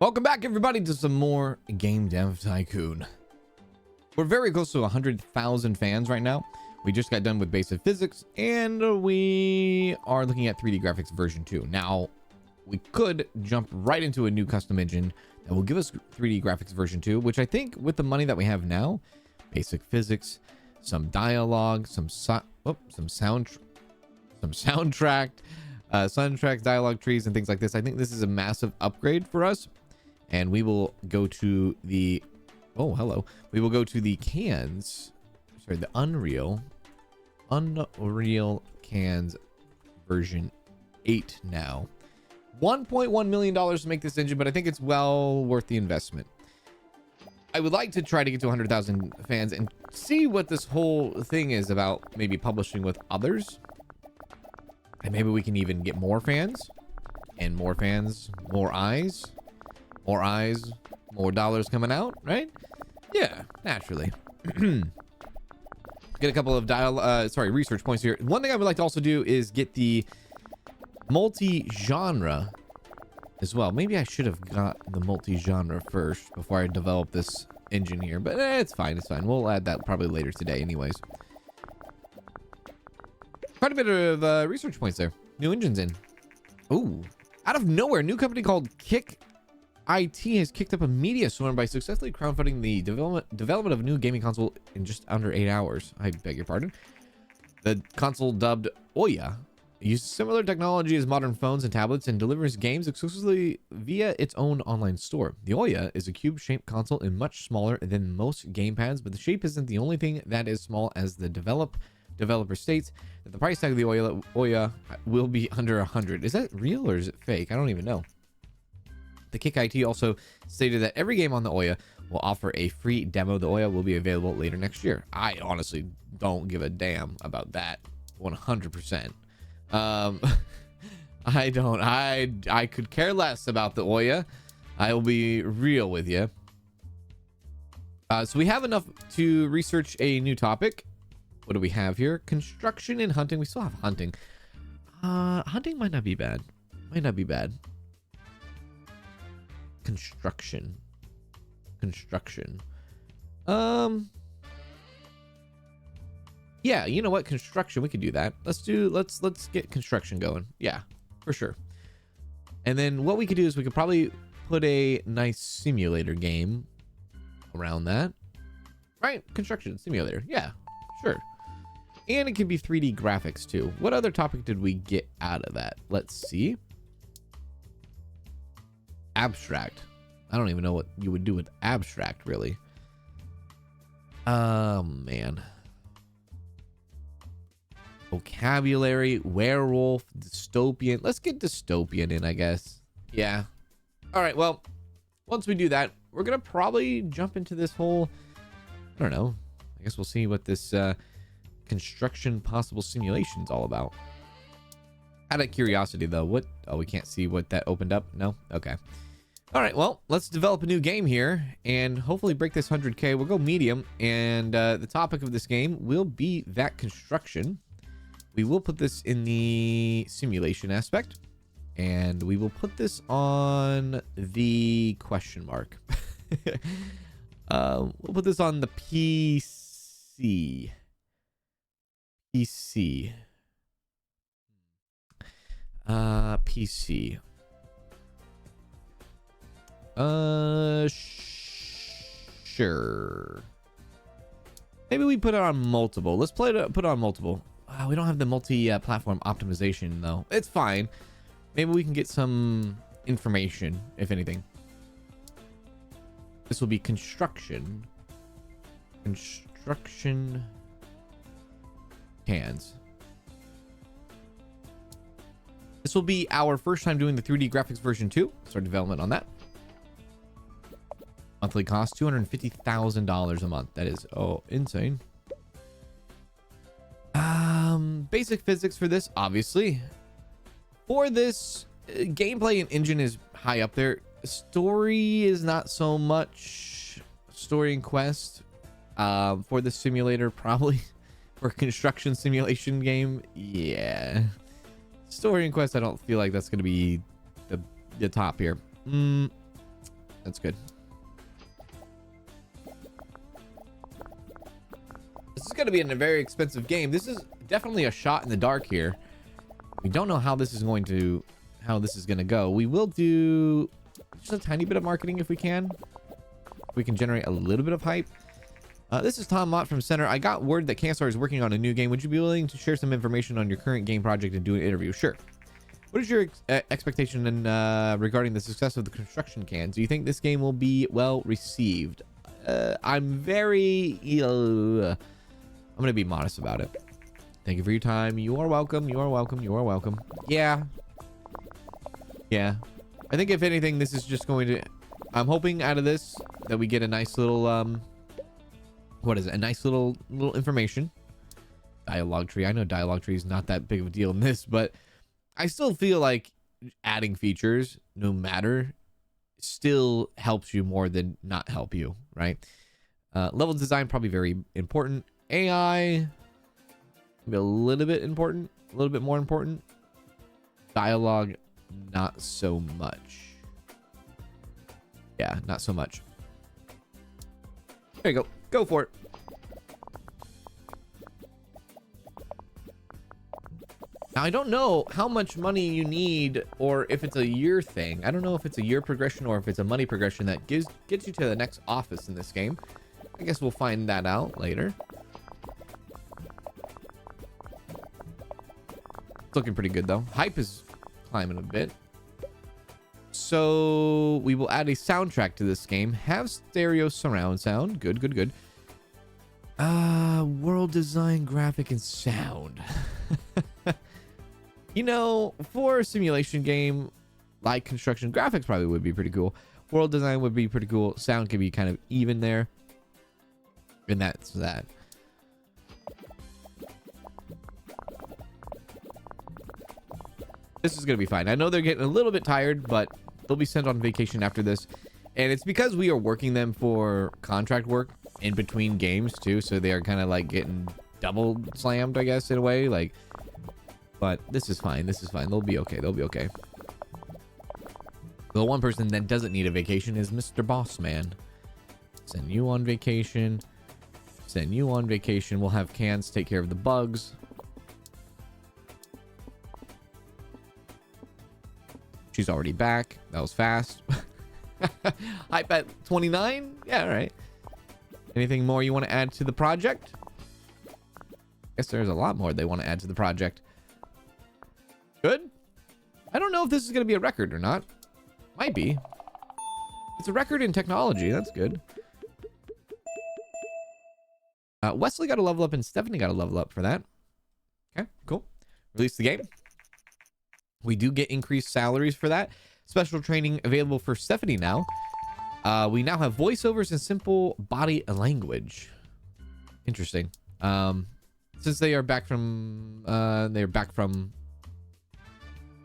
Welcome back, everybody, to some more Game Dev Tycoon. We're very close to 100,000 fans right now. We just got done with basic physics, and we are looking at 3D graphics version 2. Now, we could jump right into a new custom engine that will give us 3D graphics version 2, which I think with the money that we have now, basic physics, some dialogue, some soundtrack, dialogue trees, and things like this. I think this is a massive upgrade for us. And we will go to the we will go to the the Unreal Cans version 8 now. $1.1 million to make this engine, but I think it's well worth the investment. I would like to try to get to 100,000 fans and see what this whole thing is about, maybe publishing with others. And maybe we can even get more fans. And more fans, more eyes. More eyes, more dollars coming out, right? Yeah, naturally. Get a couple of research points here. One thing I would like to also do is get the multi-genre as well. Maybe I should have got the multi-genre first before I develop this engine here, but it's fine. It's fine. We'll add that probably later today anyways. Quite a bit of research points there. New engines in. Ooh, out of nowhere, new company called Kick IT has kicked up a media storm by successfully crowdfunding the development of a new gaming console in just under 8 hours. I beg your pardon. The console, dubbed Oya, uses similar technology as modern phones and tablets and delivers games exclusively via its own online store. The Oya is a cube-shaped console and much smaller than most gamepads, but the shape isn't the only thing that is small, as the developer states that the price tag of the Oya will be under 100. Is that real or is it fake? I don't even know. The Kick IT also stated that every game on the Oya will offer a free demo. The Oya will be available later next year. I honestly don't give a damn about that. 100%. I don't. I could care less about the Oya. I will be real with you. So we have enough to research a new topic. What do we have here? Construction and hunting. We still have hunting. Hunting might not be bad. Might not be bad. Construction. Yeah, you know what? Construction, we could do that. Let's get construction going. Yeah, for sure. And then what we could do is we could probably put a nice simulator game around that. Right? Construction simulator. Yeah, sure. And it could be 3D graphics too. What other topic did we get out of that? Let's see. Abstract. I don't even know what you would do with abstract, really. Man. Vocabulary, werewolf, dystopian. Let's get dystopian in, I guess. Yeah. All right, well, once we do that, we're gonna probably jump into this whole, I don't know, I guess we'll see what this construction possible simulation is all about. Out of curiosity, though, what? Oh, we can't see what that opened up. No. Okay. All right. Well, let's develop a new game here and hopefully break this 100K. We'll go medium, and the topic of this game will be that construction. We will put this in the simulation aspect, and we will put this on the question mark. We'll put this on the PC. PC. Sure. Maybe we put it on multiple. Let's put it on multiple. We don't have the multi-platform optimization though. It's fine. Maybe we can get some information, if anything. This will be construction. Construction cans. This will be our first time doing the 3D graphics version 2. Start development on that. Monthly cost $250,000 a month. That is insane. Basic physics for this, obviously. For this, gameplay and engine is high up there. Story is not so much. Story and quest. For the simulator, probably. For construction simulation game, yeah. Story and quest, I don't feel like that's going to be the top here. That's good. This is going to be a very expensive game. This is definitely a shot in the dark here. We don't know how this is going to go. We will do just a tiny bit of marketing if we can. We can generate a little bit of hype. This is Tom Mott from Center. I got word that Canstar is working on a new game. Would you be willing to share some information on your current game project and do an interview? Sure. What is your expectation regarding the success of the construction cans? Do you think this game will be well received? I'm very... I'm going to be modest about it. Thank you for your time. You are welcome. You are welcome. You are welcome. Yeah. Yeah. I think if anything, this is just going to... I'm hoping out of this that we get a nice little... what is it? A nice little information. Dialogue tree. I know dialogue tree is not that big of a deal in this, but I still feel like adding features, no matter, still helps you more than not help you, right? Level design, probably very important. AI, maybe a little bit important, a little bit more important. Dialogue, not so much. Yeah, not so much. There you go. Go for it. Now, I don't know how much money you need or if it's a year thing. I don't know if it's a year progression or if it's a money progression that gets you to the next office in this game. I guess we'll find that out later. It's looking pretty good, though. Hype is climbing a bit. So we will add a soundtrack to this game. Have stereo surround sound. Good, good, good. World design, graphic, and sound. You know, for a simulation game like construction, graphics probably would be pretty cool. World design would be pretty cool. Sound could be kind of even there. And that's that. This is going to be fine. I know they're getting a little bit tired, but they'll be sent on vacation after this. And it's because we are working them for contract work in between games too. So they are kind of like getting double slammed, I guess, in a way. Like, but this is fine. This is fine. They'll be okay. They'll be okay. The one person that doesn't need a vacation is Mr. Boss Man. Send you on vacation. Send you on vacation. We'll have Cans take care of the bugs. She's already back. That was fast. Hype at 29? Yeah, all right. Anything more you want to add to the project? Guess there's a lot more they want to add to the project. Good. I don't know if this is going to be a record or not. Might be. It's a record in technology. That's good. Wesley got a level up and Stephanie got a level up for that. Okay, cool. Release the game. We do get increased salaries for that. Special training available for Stephanie now. We now have voiceovers and simple body language. Interesting. Since they are back from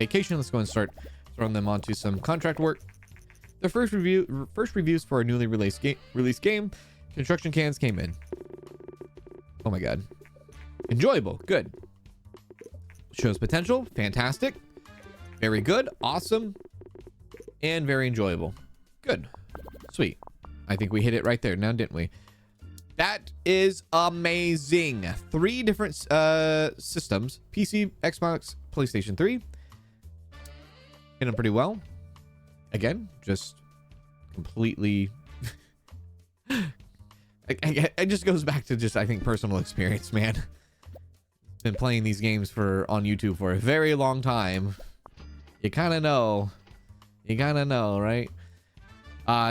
vacation, let's go and start throwing them onto some contract work. The first reviews for our newly released game. Construction cans came in. Oh my god. Enjoyable. Good. Shows potential. Fantastic. Very good. Awesome. And very enjoyable. Good. Sweet. I think we hit it right there now, didn't we? That is amazing. 3 different systems. PC, Xbox, PlayStation 3. Hit them pretty well. Again, just completely... it just goes back to just, I think, personal experience, man. Been playing these games on YouTube for a very long time. You kind of know. You kind of know, right?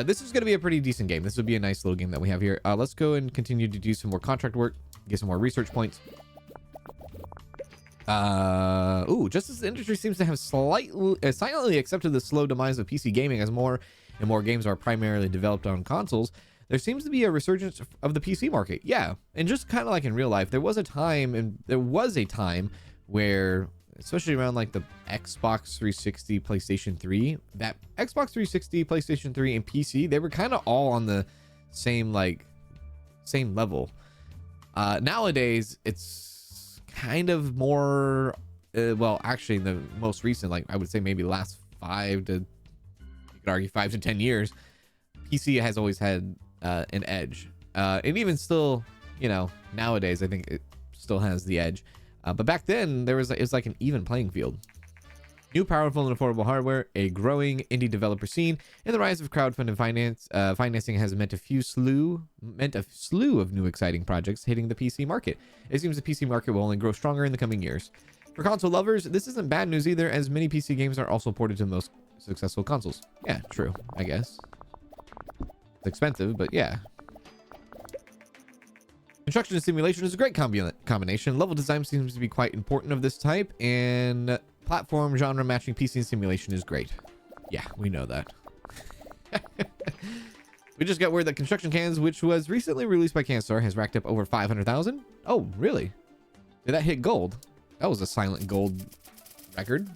This is going to be a pretty decent game. This would be a nice little game that we have here. Let's go and continue to do some more contract work. Get some more research points. Just as the industry seems to have silently accepted the slow demise of PC gaming as more and more games are primarily developed on consoles, there seems to be a resurgence of the PC market. Yeah, and just kind of like in real life, there was a time where, especially around like the Xbox 360, PlayStation 3, that Xbox 360, PlayStation 3, and PC, they were kind of all on the same level. Nowadays, it's kind of more, well, actually, the most recent, like I would say maybe the last 5 to 10 years, PC has always had an edge, and even still, you know, nowadays I think it still has the edge. But back then it's like an even playing field. New, powerful, and affordable hardware, a growing indie developer scene, and the rise of crowdfunding financing has meant a slew of new exciting projects hitting the PC market. It seems the PC market will only grow stronger in the coming years. For console lovers, this isn't bad news either, as many PC games are also ported to the most successful consoles. Yeah, true, I guess. It's expensive, but yeah. Construction and simulation is a great combination. Level design seems to be quite important of this type, and platform genre matching PC and simulation is great. Yeah, we know that. We just got word that Construction Cans, which was recently released by CanStar, has racked up over 500,000. Oh, really? Did that hit gold? That was a silent gold record.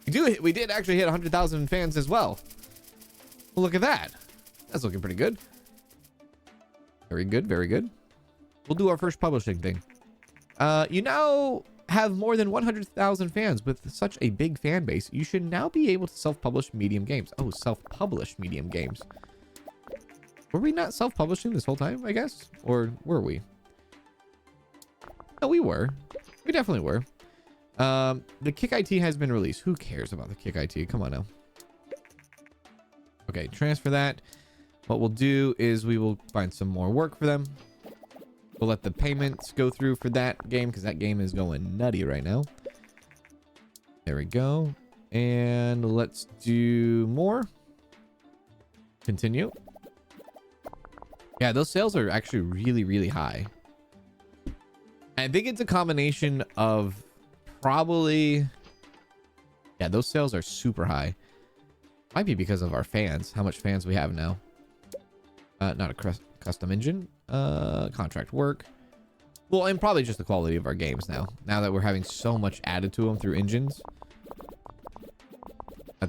We did actually hit 100,000 fans as well. Well, look at that. That's looking pretty good. Very good, very good. We'll do our first publishing thing. You now have more than 100,000 fans. With such a big fan base, you should now be able to self-publish medium games. Oh, self-publish medium games. Were we not self-publishing this whole time, I guess? Or were we? No, we were. We definitely were. The Kick IT has been released. Who cares about the Kick IT? Come on now. Okay, transfer that. What we'll do is we will find some more work for them. We'll let the payments go through for that game because that game is going nutty right now. There we go. And let's do more. Continue. Yeah, those sales are actually really, really high. I think it's a combination of probably... Yeah, those sales are super high. Might be because of our fans. How much fans we have now. Not a custom engine. Contract work. Well, and probably just the quality of our games now. Now that we're having so much added to them through engines.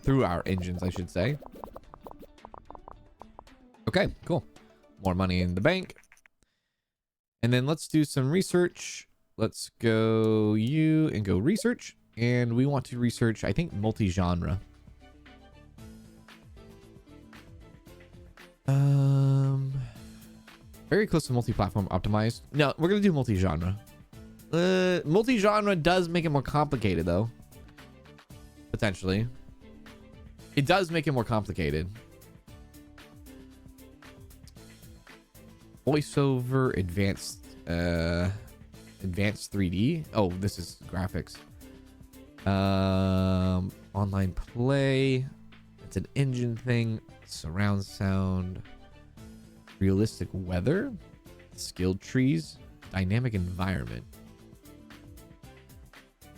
Through our engines, I should say. Okay, cool. More money in the bank. And then let's do some research. Let's go you and go research. And we want to research, I think, multi-genre. Very close to multi-platform optimized. No, we're gonna do multi-genre. Multi-genre does make it more complicated though. Potentially. It does make it more complicated. Voiceover, advanced 3D. Oh, this is graphics. Online play. It's an engine thing. Surround sound. Realistic weather. Skilled trees. Dynamic environment.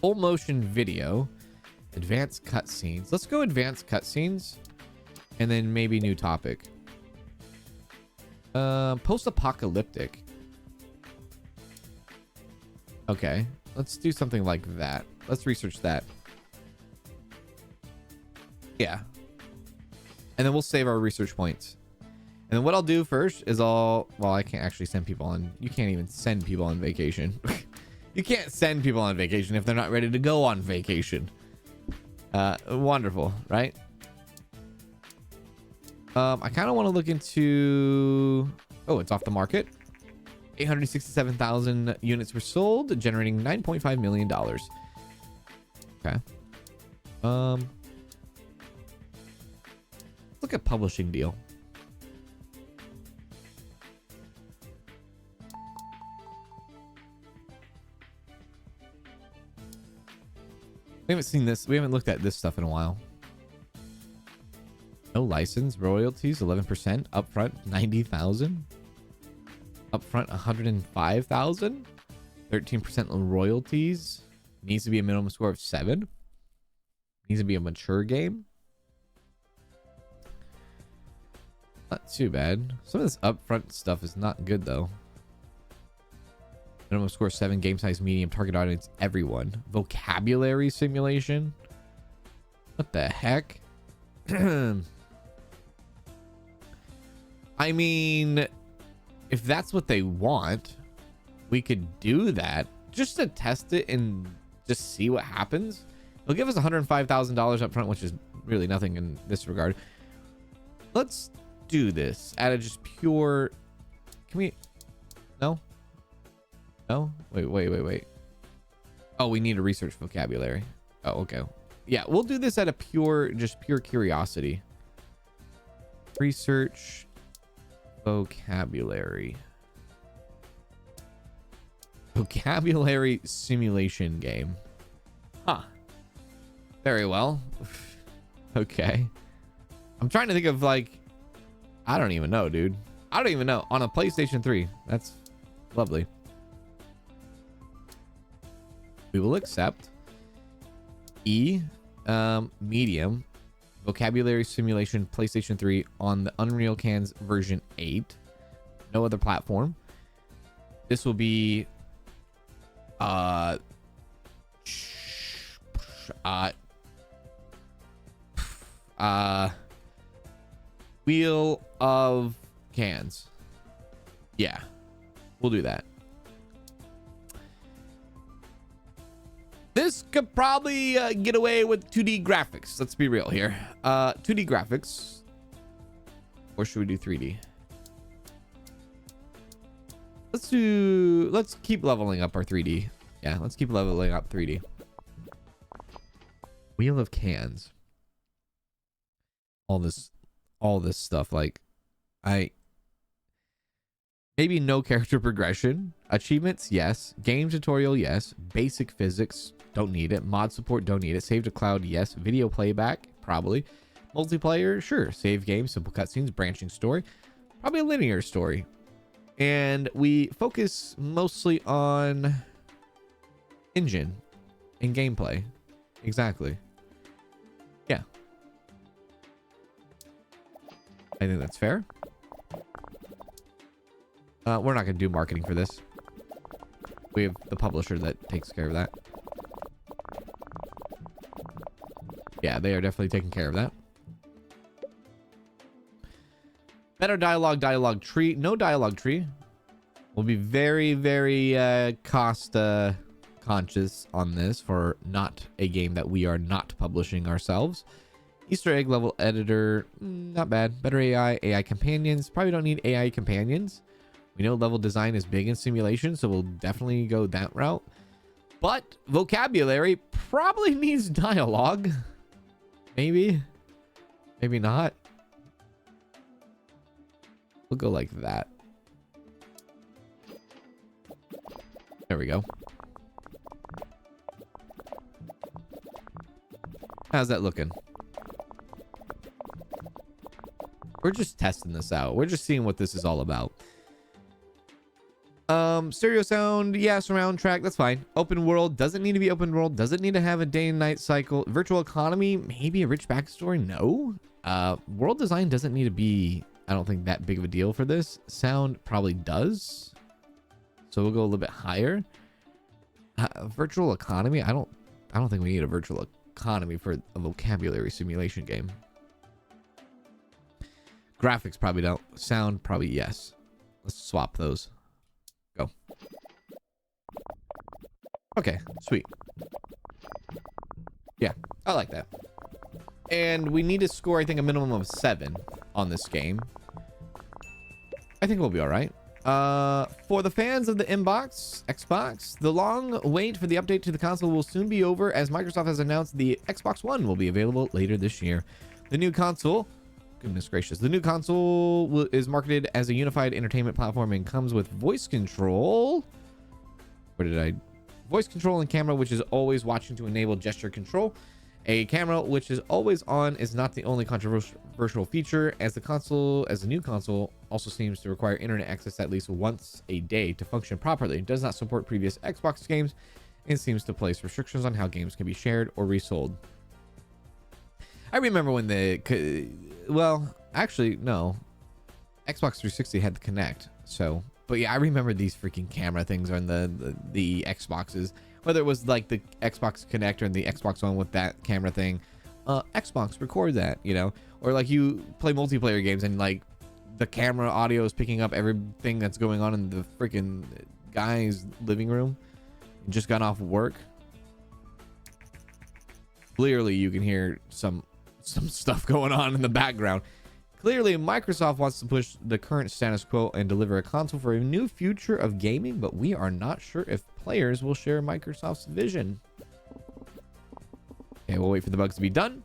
Full motion video. Advanced cutscenes. Let's go advanced cutscenes. And then maybe new topic. Post-apocalyptic. Okay. Let's do something like that. Let's research that. Yeah. And then we'll save our research points. And then what I'll do first is well, I can't actually send people on. You can't even send people on vacation. You can't send people on vacation if they're not ready to go on vacation. Wonderful, right? I kind of want to look into... Oh, it's off the market. 867,000 units were sold, generating $9.5 million. Okay. Look at publishing deal. We haven't seen this. We haven't looked at this stuff in a while. No license, royalties, 11%. Upfront, 90,000. Upfront, 105,000. 13% royalties. Needs to be a minimum score of 7. Needs to be a mature game. Not too bad. Some of this upfront stuff is not good though. Minimum score 7, game size medium, target audience everyone. Vocabulary simulation. What the heck? I mean, if that's what they want, we could do that just to test it and just see what happens. They'll give us $105,000 up front, which is really nothing in this regard. let's do this out of just pure. Can we? No. No. Wait. Oh, we need to research vocabulary. Oh, okay. Yeah, we'll do this out of pure curiosity. Research vocabulary. Vocabulary simulation game. Huh. Very well. Okay. I'm trying to think of like, I don't even know, dude. I don't even know. On a PlayStation 3. That's lovely. We will accept. Medium. Vocabulary simulation PlayStation 3 on the Unreal Cans version 8. No other platform. This will be Wheel of Cans. Yeah, we'll do that. This could probably get away with 2D graphics. Let's be real here. 2D graphics. Or should we do 3D? Let's keep leveling up our 3D. Yeah, let's keep leveling up 3D. Wheel of Cans. All this stuff, like maybe no character progression. Achievements, yes. Game tutorial, yes. Basic physics, don't need it. Mod support, don't need it. Save to cloud, yes. Video playback, probably. Multiplayer, sure. Save game, simple cutscenes, branching story. Probably a linear story. And we focus mostly on engine and gameplay. Exactly. Yeah. I think that's fair. We're not going to do marketing for this. We have the publisher that takes care of that. Yeah, they are definitely taking care of that. Better dialogue tree. No dialogue tree. We'll be very, very cost conscious on this for not a game that we are not publishing ourselves. Easter egg level editor. Not bad. Better AI companions. Probably don't need AI companions. We know level design is big in simulation, so we'll definitely go that route. But vocabulary probably needs dialogue. Maybe. Maybe not. We'll go like that. There we go. How's that looking? We're just testing this out. We're just seeing what this is all about. Stereo sound, yeah, surround track, that's fine. Open world, doesn't need to be open world, doesn't need to have a day and night cycle. Virtual economy, maybe a rich backstory, no. World design doesn't need to be, I don't think, that big of a deal for this. Sound probably does. So we'll go a little bit higher. Virtual economy, I don't think we need a virtual economy for a vocabulary simulation game. Graphics probably don't. Sound probably yes. Let's swap those. Go. Okay, sweet. Yeah, I like that. And we need to score, I think, a minimum of 7 on this game. I think we'll be all right. For the fans of the Xbox, the long wait for the update to the console will soon be over, as Microsoft has announced the Xbox One will be available later this year. The new console, goodness gracious, the new console is marketed as a unified entertainment platform and comes with voice control. Voice control and camera, which is always watching to enable gesture control. A camera which is always on is not the only controversial feature, as the new console also seems to require internet access at least once a day to function properly. It does not support previous Xbox games and seems to place restrictions on how games can be shared or resold. I remember when well, actually, no. Xbox 360 had the Kinect, so... But yeah, I remember these freaking camera things on the Xboxes. Whether it was like the Xbox Kinect or the Xbox One with that camera thing. Xbox, record that, you know? Or like you play multiplayer games and like the camera audio is picking up everything that's going on in the freaking guy's living room. He just got off work. Clearly you can hear some stuff going on in the background. Clearly, Microsoft wants to push the current status quo and deliver a console for a new future of gaming, but we are not sure if players will share Microsoft's vision. Okay, we'll wait for the bugs to be done.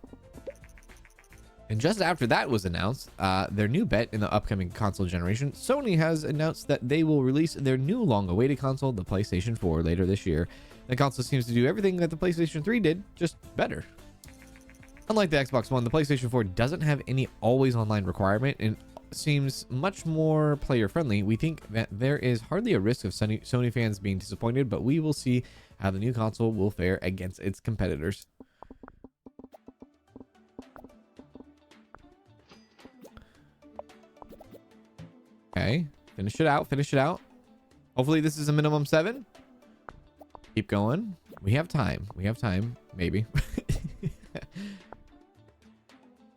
And just after that was announced, their new bet in the upcoming console generation, Sony has announced that they will release their new long-awaited console, the PlayStation 4, later this year. The console seems to do everything that the PlayStation 3 did, just better. Unlike the Xbox One, the PlayStation 4 doesn't have any always online requirement and seems much more player friendly. We think that there is hardly a risk of Sony fans being disappointed, but we will see how the new console will fare against its competitors. Okay, finish it out, finish it out. Hopefully this is a minimum 7. Keep going. We have time, maybe.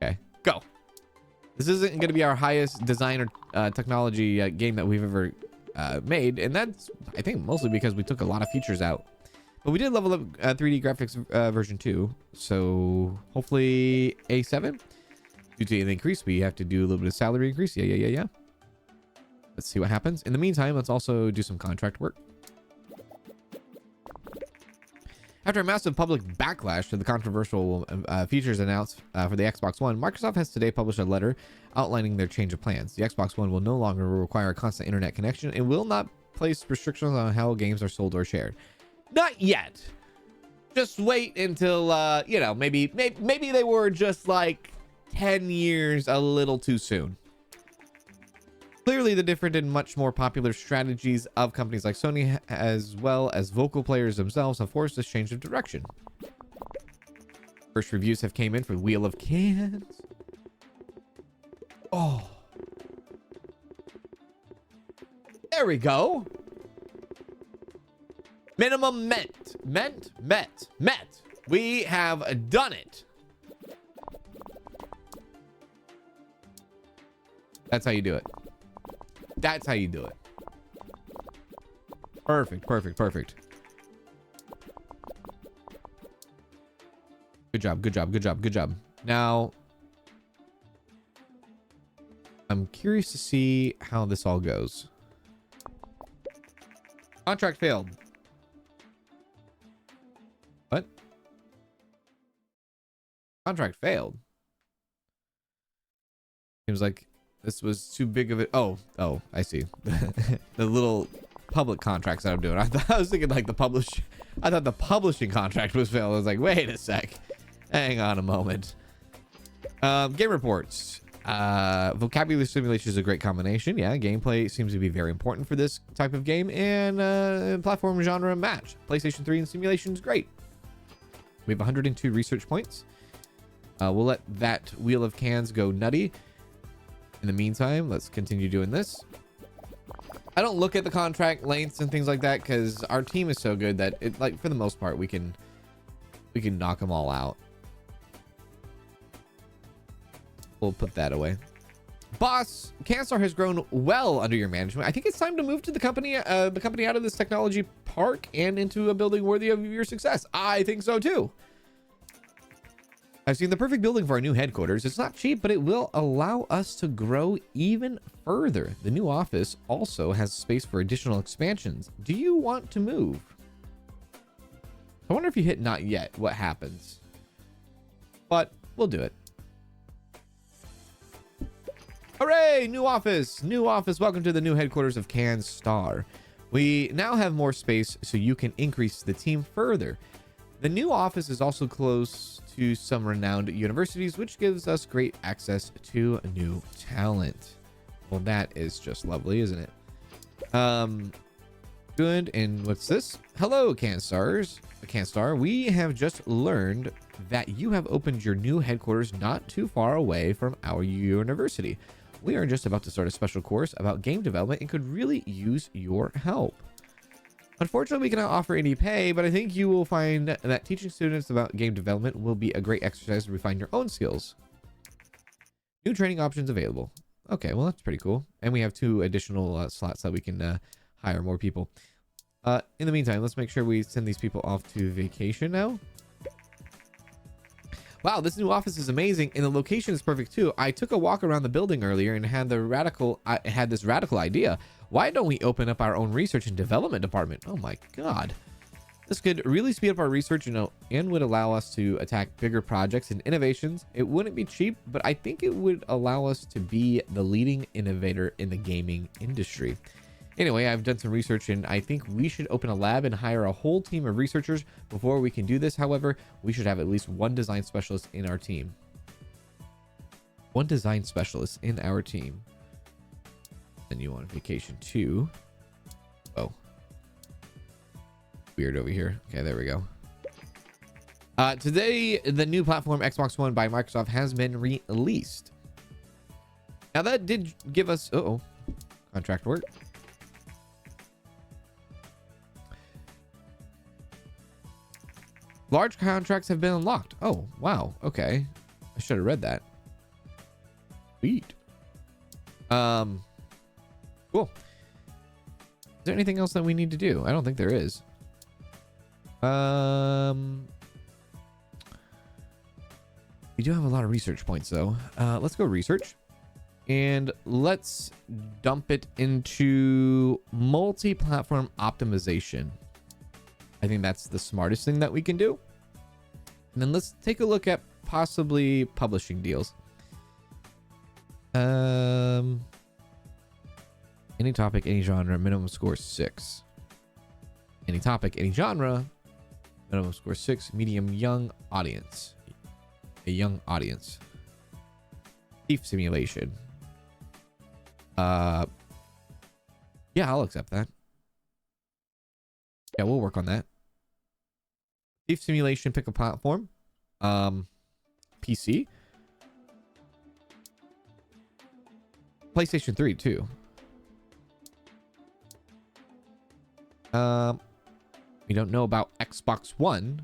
Okay, go. This isn't going to be our highest design or technology game that we've ever made, and that's, I think, mostly because we took a lot of features out. But we did level up 3D graphics version 2, so hopefully A7. Due to an increase, we have to do a little bit of salary increase. Yeah. Let's see what happens. In the meantime, let's also do some contract work. After a massive public backlash to the controversial features announced for the Xbox One, Microsoft has today published a letter outlining their change of plans. The Xbox One will no longer require a constant internet connection and will not place restrictions on how games are sold or shared. Not yet. Just wait until, you know, maybe they were just like 10 years a little too soon. Clearly, the different and much more popular strategies of companies like Sony, as well as vocal players themselves, have forced this change of direction. First reviews have came in for Wheel of Cans. Oh. There we go. Minimum met. We have done it. That's how you do it. That's how you do it. Perfect. Good job. Now, I'm curious to see how this all goes. Contract failed. What? Contract failed. Seems like this was too big of it. Oh, I see. The little public contracts that I'm doing. I was thinking like I thought the publishing contract was failed. I was like, wait a sec. Hang on a moment. Game reports. Vocabulary simulation is a great combination. Yeah, gameplay seems to be very important for this type of game, and platform genre match. PlayStation 3 and simulation is great. We have 102 research points. We'll let that Wheel of Cans go nutty. In the meantime, let's continue doing this. I don't look at the contract lengths and things like that because our team is so good that it, like, for the most part, we can knock them all out. We'll put that away. Boss, Kanzalone has grown well under your management. I think it's time to move to the company out of this technology park and into a building worthy of your success. I think so too. I've seen the perfect building for our new headquarters. It's not cheap, but it will allow us to grow even further. The new office also has space for additional expansions. Do you want to move? I wonder if you hit not yet, what happens? But we'll do it. Hooray! New office! New office. Welcome to the new headquarters of Kanzalone. We now have more space so you can increase the team further. The new office is also close to some renowned universities, which gives us great access to new talent. Well, that is just lovely, isn't it? Good. And what's this? Hello, Kanzalone. We have just learned that you have opened your new headquarters not too far away from our university. We are just about to start a special course about game development and could really use your help. Unfortunately, we cannot offer any pay, but I think you will find that teaching students about game development will be a great exercise to refine your own skills. New training options available. Okay, well, that's pretty cool. And we have 2 additional slots that we can hire more people. In the meantime, let's make sure we send these people off to vacation now. Wow, this new office is amazing, and the location is perfect too. I took a walk around the building earlier and had this radical idea. Why don't we open up our own research and development department? Oh my god. This could really speed up our research, and would allow us to attack bigger projects and innovations. It wouldn't be cheap, but I think it would allow us to be the leading innovator in the gaming industry. Anyway, I've done some research and I think we should open a lab and hire a whole team of researchers. Before we can do this, however, we should have at least one design specialist in our team. One design specialist in our team. Then you on vacation too. Oh. Weird over here. Okay, there we go. Today, the new platform Xbox One by Microsoft has been released. Now that did give us... Uh-oh. Contract work. Large contracts have been unlocked. Oh, wow. Okay. I should have read that. Sweet. Cool. Is there anything else that we need to do? I don't think there is. We do have a lot of research points though. Let's go research. And let's dump it into multi-platform optimization. I think that's the smartest thing that we can do. And then let's take a look at possibly publishing deals. Any topic, any genre, minimum score 6. Any topic, any genre, minimum score 6, medium, young audience. A young audience. Thief simulation. Yeah, I'll accept that. Yeah, we'll work on that. Thief simulation, pick a platform. PC. PlayStation 3 too. We don't know about Xbox One.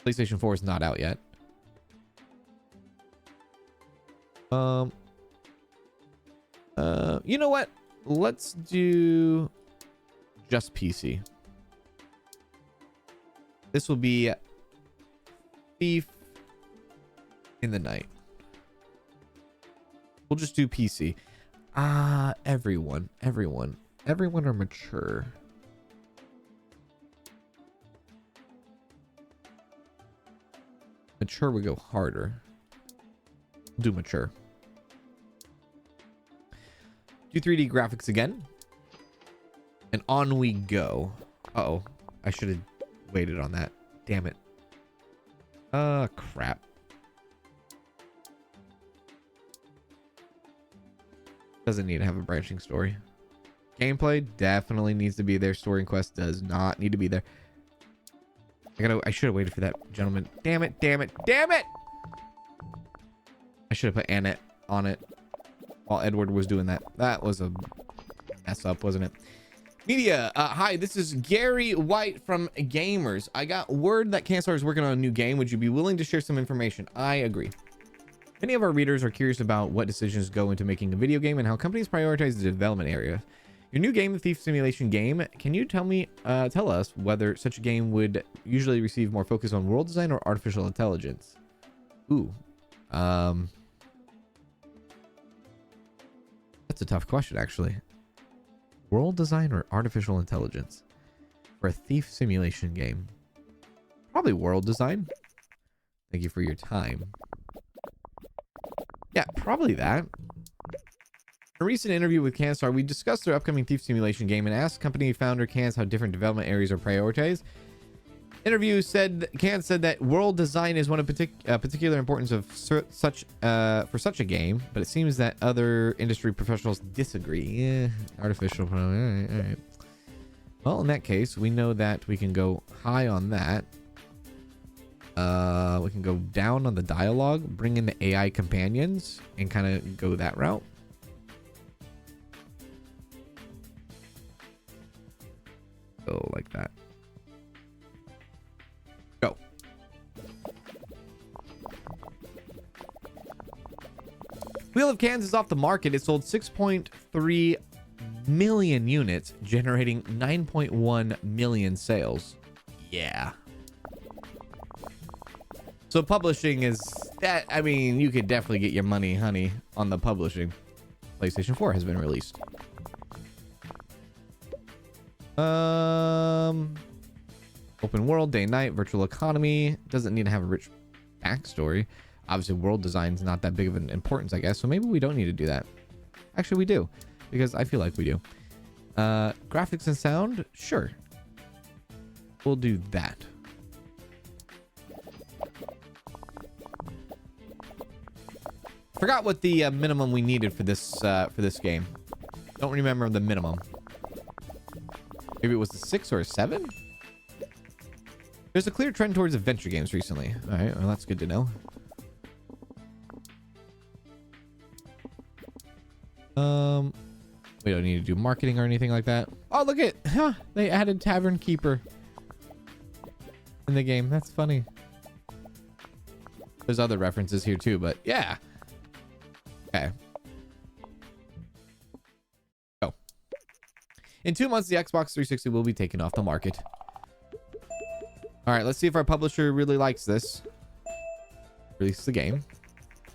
PlayStation 4 is not out yet. You know what? Let's do just PC. This will be Thief in the Night. We'll just do PC. Everyone are mature. Mature would go harder. Do mature. Do 3D graphics again. And on we go. Uh-oh. I should have waited on that. Damn it. Crap. Doesn't need to have a branching story. Gameplay definitely needs to be there. Story and quest does not need to be there. I should have waited for that, gentleman. Damn it. I should have put Annette on it while Edward was doing that. That was a mess up, wasn't it? Media, hi, this is Gary White from Gamers. I got word that Kanzalone is working on a new game. Would you be willing to share some information? I agree. Many of our readers are curious about what decisions go into making a video game and how companies prioritize the development area. Your new game, the Thief Simulation game, can you tell us whether such a game would usually receive more focus on world design or artificial intelligence? Ooh. That's a tough question, actually. World design or artificial intelligence for a Thief Simulation game? Probably world design. Thank you for your time. Yeah, probably that. In a recent interview with Kanzalone, we discussed their upcoming Thief Simulation game and asked company founder Kanz how different development areas are prioritized. Interview said Kanz said that world design is one of particular importance of for such a game, but it seems that other industry professionals disagree. Yeah, artificial. All right. Well, in that case, we know that we can go high on that. We can go down on the dialogue, bring in the AI companions, and kind of go that route. So like that. Go. Wheel of Cans is off the market. It sold 6.3 million units, generating 9.1 million sales. Yeah. So publishing is that, I mean, you could definitely get your money, honey, on the publishing. PlayStation 4 has been released. Open world, day and night, virtual economy. Doesn't need to have a rich backstory. Obviously, world design's not that big of an importance, I guess. So maybe we don't need to do that. Actually, we do, because I feel like we do. Graphics and sound, sure. We'll do that. Forgot what the minimum we needed for this game. Don't remember the minimum. Maybe it was a 6 or a 7. There's a clear trend towards adventure games recently. All right, well, that's good to know. We don't need to do marketing or anything like that. Oh, look at, they added Tavern Keeper in the game. That's funny. There's other references here too, but yeah. Okay. Oh. In 2 months, the Xbox 360 will be taken off the market. All right, let's see if our publisher really likes this. Release the game.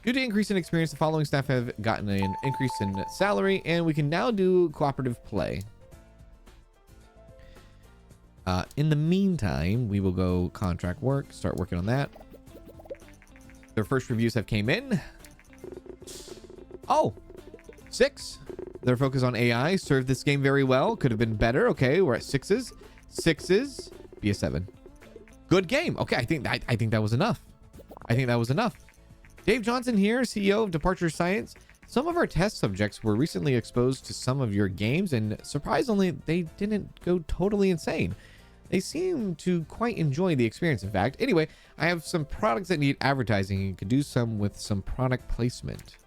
Due to increase in experience, the following staff have gotten an increase in salary, and we can now do cooperative play. In the meantime, we will go contract work, start working on that. Their first reviews have came in. Oh, 6. Their focus on AI served this game very well. Could have been better. Okay, we're at 6s. 6s. Be a 7. Good game. Okay, I think that was enough. I think that was enough. Dave Johnson here, CEO of Departure Science. Some of our test subjects were recently exposed to some of your games, and surprisingly, they didn't go totally insane. They seem to quite enjoy the experience, in fact. Anyway, I have some products that need advertising and could do some with some product placement.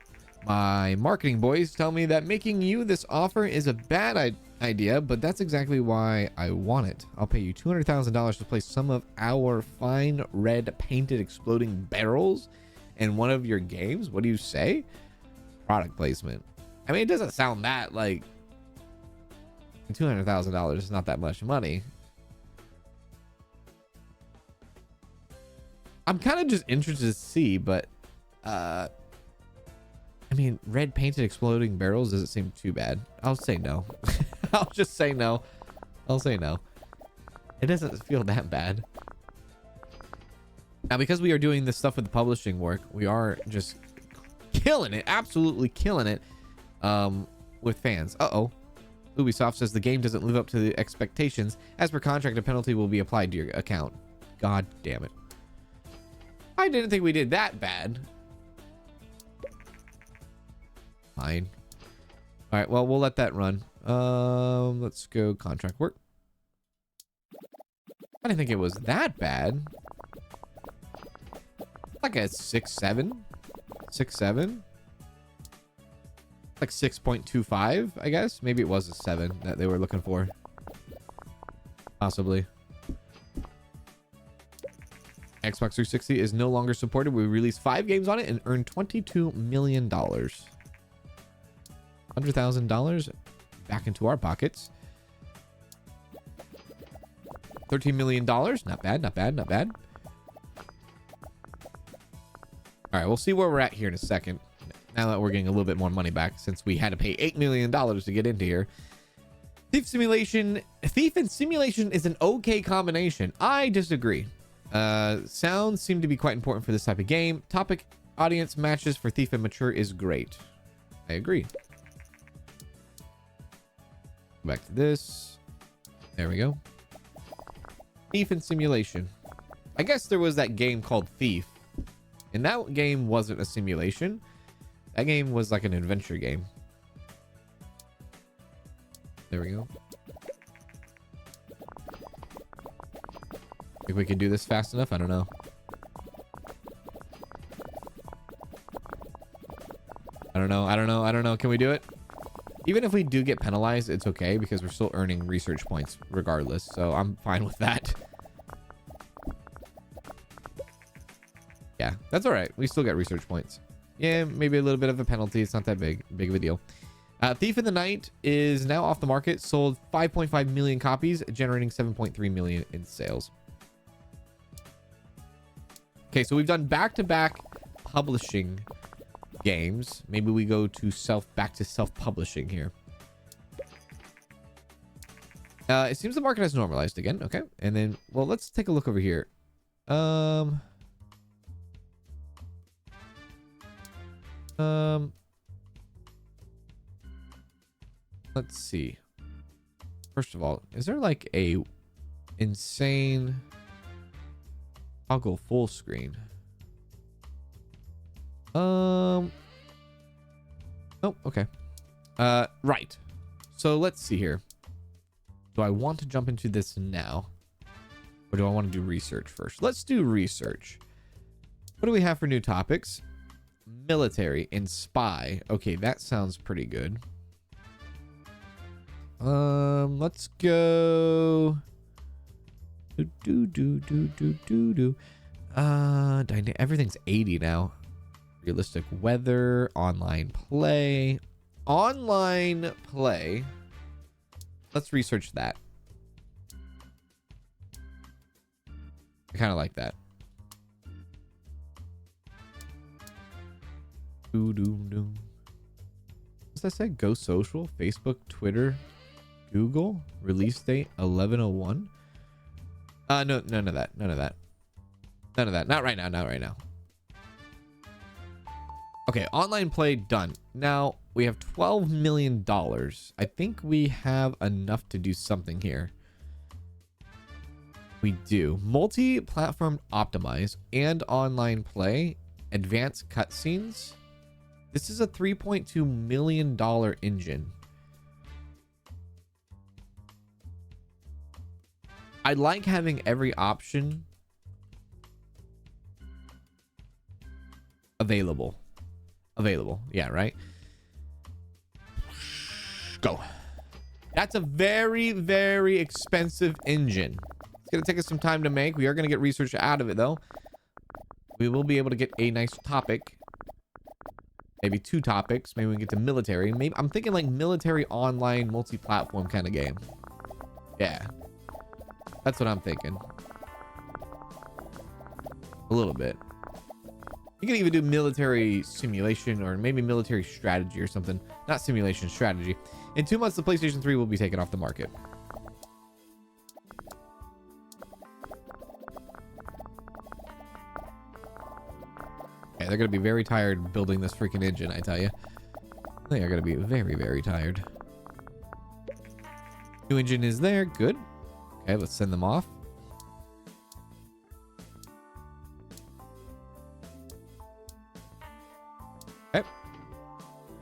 My marketing boys tell me that making you this offer is a bad idea, but that's exactly why I want it. I'll pay you $200,000 to place some of our fine red painted exploding barrels in one of your games. What do you say? Product placement. I mean, it doesn't sound that like $200,000 is not that much money. I'm kind of just interested to see, but I mean, red painted exploding barrels doesn't seem too bad. I'll say no. I'll just say no. I'll say no. It doesn't feel that bad. Now, because we are doing this stuff with the publishing work, we are just killing it, absolutely killing it with fans. Uh-oh. Ubisoft says the game doesn't live up to the expectations. As per contract, a penalty will be applied to your account. God damn it. I didn't think we did that bad. Fine. All right, well, we'll let that run. Let's go contract work. I didn't think it was that bad. Like a 6.7. 6.7. Like 6.25, I guess. Maybe it was a 7 that they were looking for. Possibly. Xbox 360 is no longer supported. We released 5 games on it and earned $22 million. $100,000 back into our pockets. $13 million. Not bad, not bad, not bad. All right, we'll see where we're at here in a second. Now that we're getting a little bit more money back, since we had to pay $8 million to get into here. Thief and simulation is an okay combination. I disagree. Sounds seem to be quite important for this type of game. Topic audience matches for Thief and Mature is great. I agree. Go back to this. There we go. Thief and simulation. I guess there was that game called Thief. And that game wasn't a simulation. That game was like an adventure game. There we go. Think we can do this fast enough? I don't know. I don't know. Can we do it? Even if we do get penalized, it's okay because we're still earning research points regardless. So I'm fine with that. Yeah, that's all right. We still get research points. Yeah, maybe a little bit of a penalty. It's not that big of a deal. Thief in the Night is now off the market. Sold 5.5 million copies, generating 7.3 million in sales. Okay, so we've done back-to-back publishing games. Maybe we go to back to self-publishing here. It seems the market has normalized again. Okay, and then, well, let's take a look over here. Let's see. First of all, is there like a insane toggle full screen? Oh, okay. Right. So let's see here. Do I want to jump into this now? Or do I want to do research first? Let's do research. What do we have for new topics? Military and spy. Okay, that sounds pretty good. Let's go. Everything's 80 now. Realistic weather, online play. Online play. Let's research that. I kind of like that. What's that say? Go social, Facebook, Twitter, Google. Release date 11/01. No, none of that. None of that. None of that. Not right now. Not right now. Okay, online play done. Now we have $12 million. I think we have enough to do something here. We do. Multi-platform optimize and online play. Advanced cutscenes. This is a $3.2 million engine. I like having every option available. Yeah, right? Go. That's a very, very expensive engine. It's going to take us some time to make. We are going to get research out of it, though. We will be able to get a nice topic. Maybe 2 topics. Maybe we can get to military. Maybe I'm thinking like military online multi-platform kind of game. Yeah. That's what I'm thinking. A little bit. You can even do military simulation or maybe military strategy or something. Not simulation, strategy. In 2 months, the PlayStation 3 will be taken off the market. Okay, they're going to be very tired building this freaking engine, I tell you. They are going to be very, very tired. New engine is there. Good. Okay, let's send them off. Okay.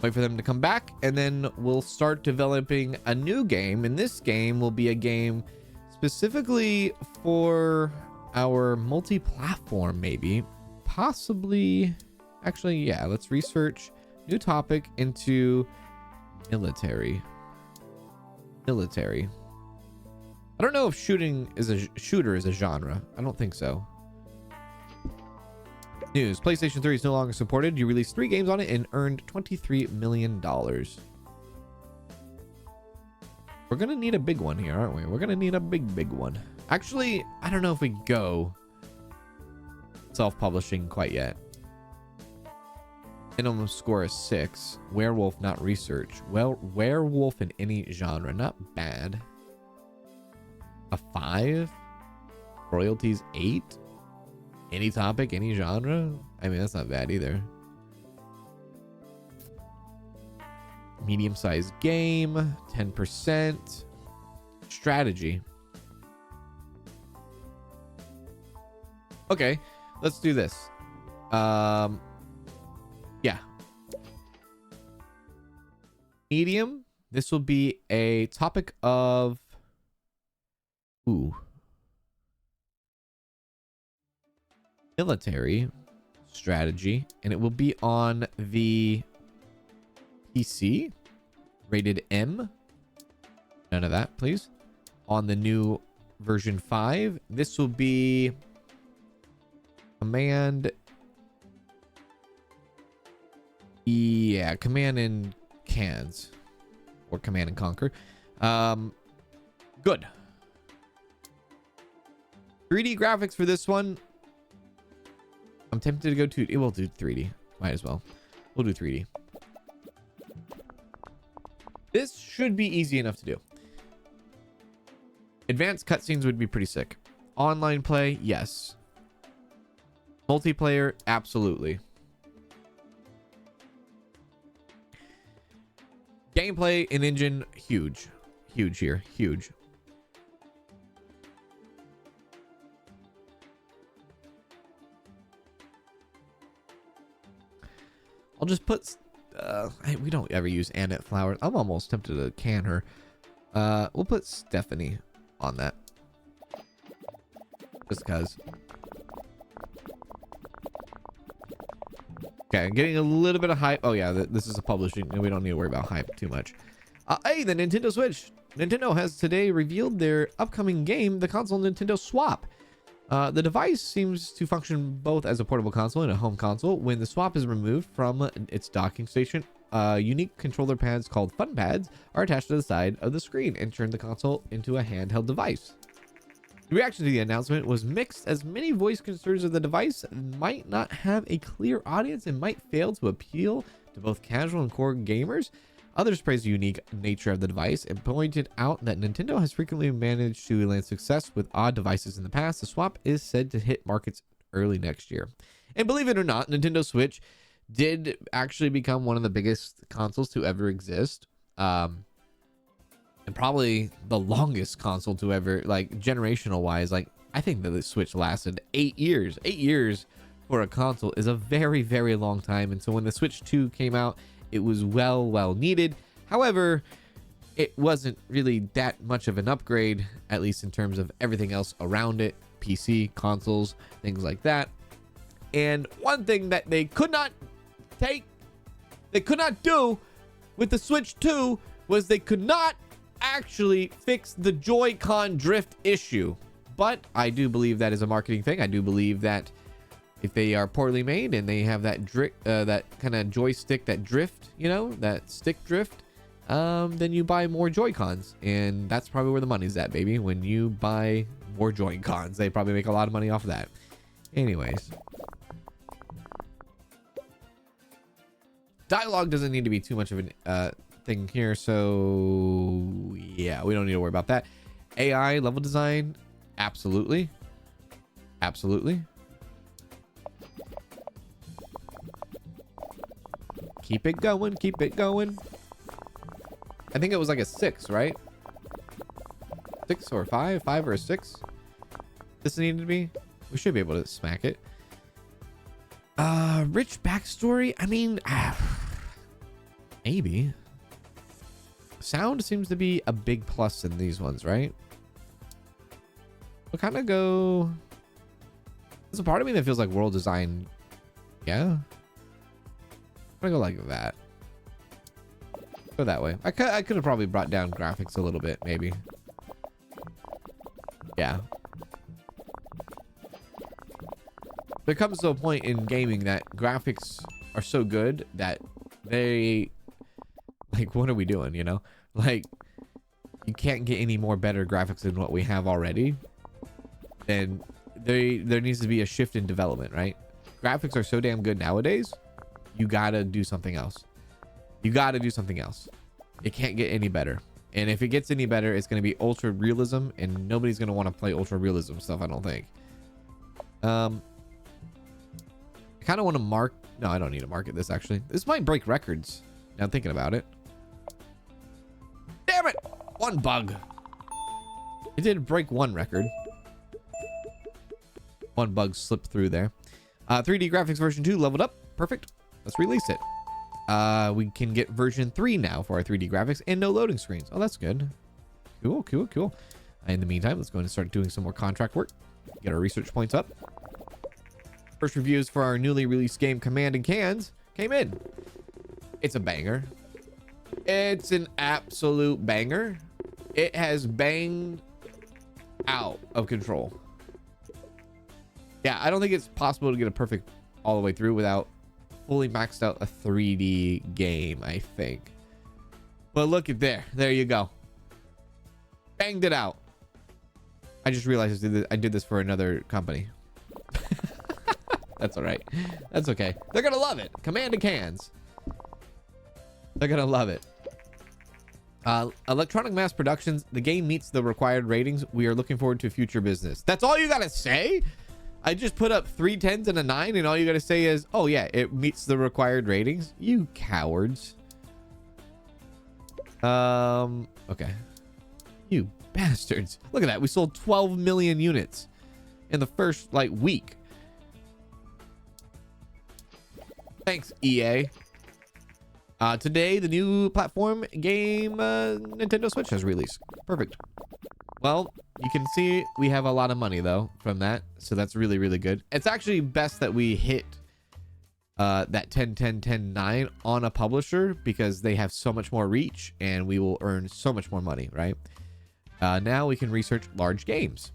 Wait for them to come back, and then we'll start developing a new game. And this game will be a game specifically for our multi-platform, maybe. Possibly. Actually, yeah, let's research new topic into military. Military. I don't know if shooter is a genre. I don't think so. News. PlayStation 3 is no longer supported. You released 3 games on it and earned $23 million. We're going to need a big one here, aren't we? We're going to need a big one. Actually, I don't know if we go self-publishing quite yet. Minimum score is 6. Werewolf, not research. Well, werewolf in any genre. Not bad. A 5. Royalties 8. Any topic, any genre. I mean, that's not bad either. Medium-sized game. 10%. Strategy. Okay, let's do this. Yeah. Medium. This will be a topic of... Ooh. Military strategy, and it will be on the PC, rated M. None of that, please. On the new version 5, this will be command. Yeah, command and cans, or command and conquer. Good. 3D graphics for this one. I'm tempted to go to, it will do 3D. Might as well. We'll do 3D. This should be easy enough to do. Advanced cutscenes would be pretty sick. Online play, yes. Multiplayer, absolutely. Gameplay and engine, huge. Huge here. Huge. I'll just put... we don't ever use Annette Flowers. I'm almost tempted to can her. We'll put Stephanie on that. Just because. Okay, I'm getting a little bit of hype. Oh yeah, this is a publishing, and we don't need to worry about hype too much. Hey, the Nintendo Switch. Nintendo has today revealed their upcoming game, the console Nintendo Swap. The device seems to function both as a portable console and a home console. When the Swap is removed from its docking station, unique controller pads called Fun Pads are attached to the side of the screen and turn the console into a handheld device. The reaction to the announcement was mixed, as many voiced concerns of the device might not have a clear audience and might fail to appeal to both casual and core gamers. Others praised the unique nature of the device and pointed out that Nintendo has frequently managed to land success with odd devices in the past. The Swap is said to hit markets early next year. And believe it or not, Nintendo Switch did actually become one of the biggest consoles to ever exist. And probably the longest console to ever, like, generational wise. Like, I think that the Switch lasted 8 years. 8 years for a console is a very, very long time. And so when the Switch 2 came out, it was well needed. However, it wasn't really that much of an upgrade, at least in terms of everything else around it. PC, consoles, things like that. And one thing that they could not do with the Switch 2 was they could not actually fix the Joy-Con drift issue. But I do believe that is a marketing thing. I do believe that if they are poorly made and they have that that kind of joystick, that drift, you know, that stick drift, then you buy more Joy-Cons. And that's probably where the money's at, baby. When you buy more Joy-Cons, they probably make a lot of money off of that. Anyways. Dialogue doesn't need to be too much of an thing here, so yeah, we don't need to worry about that. AI level design, absolutely. Keep it going. I think it was like a 6, right? 6 or 5 or a 6 this needed to be. We should be able to smack it. Rich backstory, I mean, maybe. Sound seems to be a big plus in these ones, right? We'll kind of go... There's a part of me that feels like world design. Yeah. I'm gonna go like that. Go that way. I could have probably brought down graphics a little bit, maybe. Yeah. There comes to a point in gaming that graphics are so good that they... Like, what are we doing, you know? Like, you can't get any more better graphics than what we have already. And there needs to be a shift in development, right? Graphics are so damn good nowadays. You gotta do something else. You gotta do something else. It can't get any better. And if it gets any better, it's gonna be ultra realism, and nobody's gonna want to play ultra realism stuff, I don't think. I kind of want to mark... No, I don't need to market this, actually. This might break records. Now I'm thinking about it. Damn it! One bug. It did break one record. One bug slipped through there. 3D graphics version 2 leveled up. Perfect. Let's release it. We can get version 3 now for our 3D graphics and no loading screens. Oh, that's good. Cool. In the meantime, let's go and start doing some more contract work. Get our research points up. First reviews for our newly released game Command and Cans came in. It's a banger. It's an absolute banger. It has banged out of control. Yeah, I don't think it's possible to get a perfect all the way through without fully maxed out a 3D game, I think. But look at there. There you go. Banged it out. I just realized I did this for another company. That's all right. That's okay. They're gonna love it. Command and Cans. They're gonna love it. Electronic Mass Productions. The game meets the required ratings. We are looking forward to future business. That's all you gotta say? I just put up 3 10s and a 9, and all you gotta say is, oh yeah, it meets the required ratings. You cowards. Okay. You bastards. Look at that. We sold 12 million units in the first like week. Thanks, EA. Today, the new platform game Nintendo Switch has released. Perfect. Well, you can see we have a lot of money, though, from that. So that's really, really good. It's actually best that we hit that 10, 10, 10, 9 on a publisher because they have so much more reach and we will earn so much more money, right? Now we can research large games.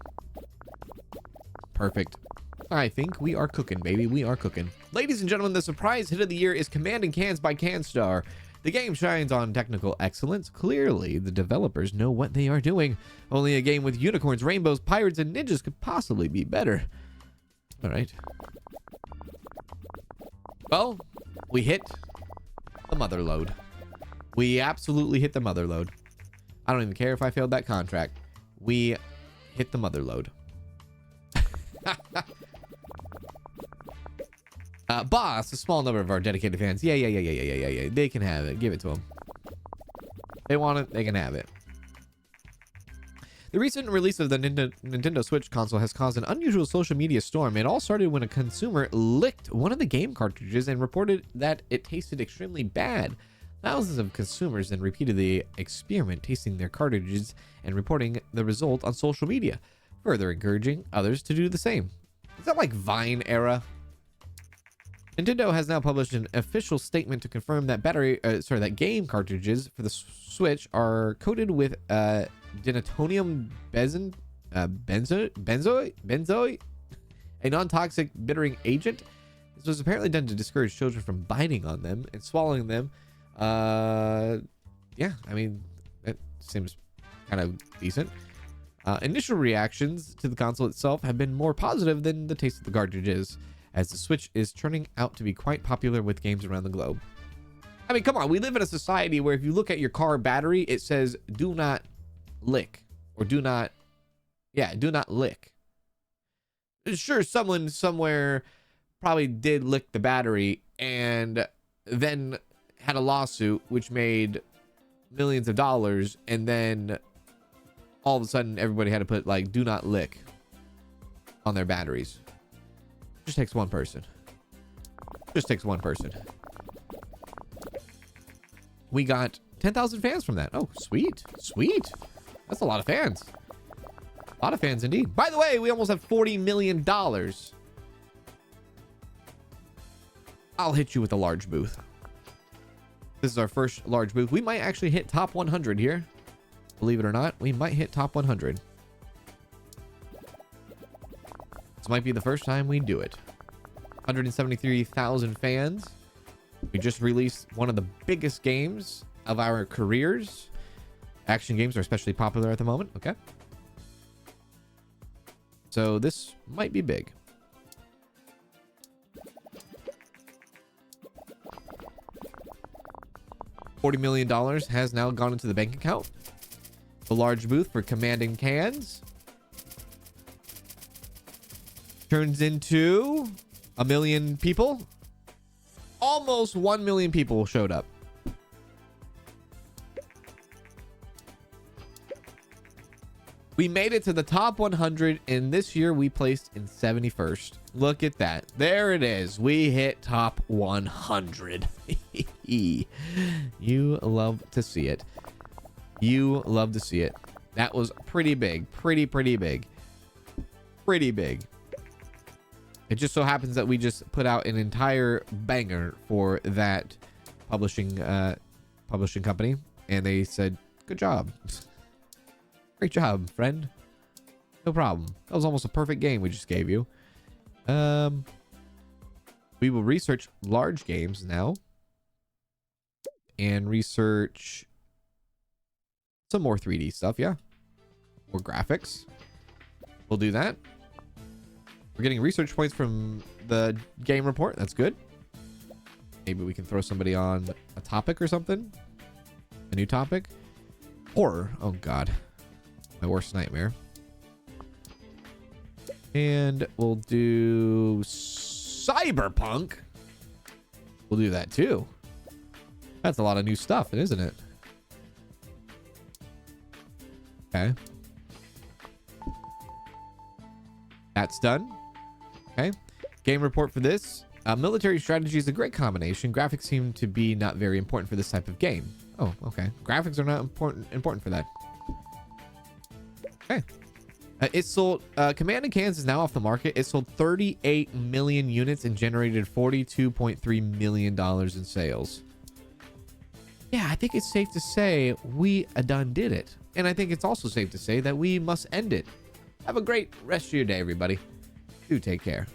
Perfect. I think we are cooking, baby. We are cooking. Ladies and gentlemen, the surprise hit of the year is Command and Cans by CanStar. The game shines on technical excellence. Clearly, the developers know what they are doing. Only a game with unicorns, rainbows, pirates, and ninjas could possibly be better. All right. Well, we hit the mother load. We absolutely hit the mother load. I don't even care if I failed that contract. We hit the mother load. Boss, a small number of our dedicated fans. Yeah. They can have it. Give it to them. They want it. They can have it. The recent release of the Nintendo Switch console has caused an unusual social media storm. It all started when a consumer licked one of the game cartridges and reported that it tasted extremely bad. Thousands of consumers then repeated the experiment, tasting their cartridges and reporting the result on social media, further encouraging others to do the same. Is that like Vine era? Nintendo has now published an official statement to confirm that that game cartridges for the Switch are coated with denatonium benzoate, a non-toxic bittering agent. This was apparently done to discourage children from biting on them and swallowing them. Yeah, I mean, it seems kind of decent. Initial reactions to the console itself have been more positive than the taste of the cartridges, as the Switch is turning out to be quite popular with games around the globe. I mean, come on, we live in a society where if you look at your car battery, it says do not lick, or do not lick. Sure, someone somewhere probably did lick the battery and then had a lawsuit which made millions of dollars, and then all of a sudden everybody had to put like do not lick on their batteries. Just takes one person. Just takes one person. We got 10,000 fans from that. Oh, sweet. Sweet. That's a lot of fans. A lot of fans indeed. By the way, we almost have $40 million. I'll hit you with a large booth. This is our first large booth. We might actually hit top 100 here. Believe it or not, we might hit top 100. This might be the first time we do it. 173,000 fans. We just released one of the biggest games of our careers. Action games are especially popular at the moment. Okay. So this might be big. $40 million has now gone into the bank account. The large booth for Command and Cans turns into 1 million people. Almost 1 million people showed up. We made it to the top 100, and this year we placed in 71st. Look at that. There it is. We hit top 100. You love to see it. You love to see it. That was pretty big. Pretty big. Pretty big. It just so happens that we just put out an entire banger for that publishing company, and they said, good job. Great job, friend. No problem. That was almost a perfect game we just gave you. We will research large games now and research some more 3D stuff. Yeah. More graphics. We'll do that. We're getting research points from the game report. That's good. Maybe we can throw somebody on a topic or something. A new topic. Horror. Oh, God. My worst nightmare. And we'll do cyberpunk. We'll do that too. That's a lot of new stuff, isn't it? Okay. That's done. Okay. Game report for this. Military strategy is a great combination. Graphics seem to be not very important for this type of game. Oh, okay. Graphics are not important for that. Okay. It sold, Command & Cans is now off the market. It sold 38 million units and generated $42.3 million in sales. Yeah, I think it's safe to say we done did it. And I think it's also safe to say that we must end it. Have a great rest of your day, everybody. Do take care.